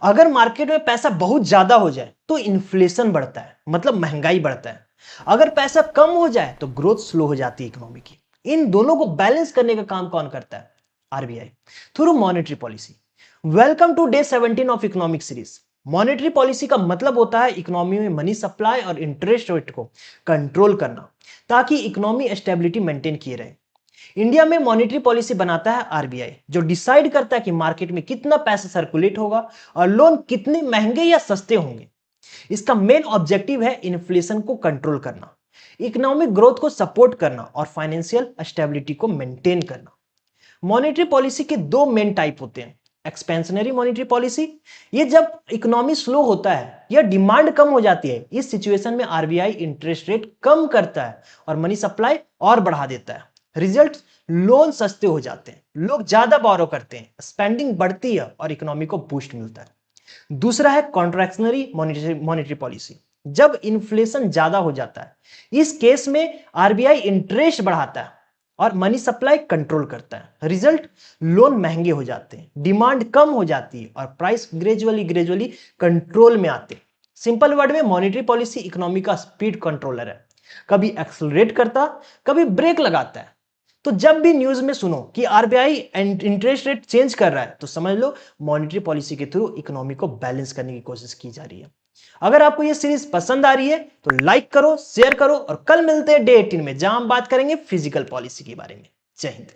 अगर मार्केट में पैसा बहुत ज्यादा हो जाए तो इन्फ्लेशन बढ़ता है, मतलब महंगाई बढ़ता है। अगर पैसा कम हो जाए तो ग्रोथ स्लो हो जाती है इकोनॉमी की। इन दोनों को बैलेंस करने का काम कौन करता है? RBI, through monetary policy. Welcome to day 17 of economic series. Monetary policy का मतलब होता है इकोनॉमी में मनी सप्लाई और इंटरेस्ट रेट को कंट्रोल करना, ताकि इकोनॉमी स्टेबिलिटी मेंटेन किए रहे। इंडिया में मॉनेटरी पॉलिसी बनाता है आरबीआई, जो डिसाइड करता है कि मार्केट में कितना पैसा सर्कुलेट होगा और लोन कितने महंगे या सस्ते होंगे। इसका मेन ऑब्जेक्टिव है इन्फ्लेशन को कंट्रोल करना, इकोनॉमिक ग्रोथ को सपोर्ट करना और फाइनेंशियल स्टेबिलिटी को मेंटेन करना। मॉनेटरी पॉलिसी के दो मेन टाइप होते हैं। एक्सपेंशनरी मॉनेटरी पॉलिसी, ये जब इकोनॉमी स्लो होता है या डिमांड कम हो जाती है, इस सिचुएशन में आरबीआई इंटरेस्ट रेट कम करता है और मनी सप्लाई और बढ़ा देता है। रिजल्ट, लोन सस्ते हो जाते हैं, लोग ज्यादा बोरो करते हैं, स्पेंडिंग बढ़ती है और इकोनॉमी को बूस्ट मिलता है। दूसरा है कॉन्ट्रैक्शनरी मॉनेटरी पॉलिसी। जब इन्फ्लेशन ज्यादा हो जाता है, इस केस में आरबीआई इंटरेस्ट बढ़ाता है और मनी सप्लाई कंट्रोल करता है। रिजल्ट, लोन महंगे हो जाते हैं, डिमांड कम हो जाती है और प्राइस ग्रेजुअली कंट्रोल में आते हैं। सिंपल वर्ड में मॉनेटरी पॉलिसी इकोनॉमी का स्पीड कंट्रोलर है, कभी एक्सेलरेट करता, कभी ब्रेक लगाता है। तो जब भी न्यूज में सुनो कि आरबीआई इंटरेस्ट रेट चेंज कर रहा है, तो समझ लो मॉनेटरी पॉलिसी के थ्रू इकोनॉमी को बैलेंस करने की कोशिश की जा रही है। अगर आपको यह सीरीज पसंद आ रही है तो लाइक करो, शेयर करो और कल मिलते हैं डे 18 में, जहां हम बात करेंगे फिजिकल पॉलिसी के बारे में। जय हिंद।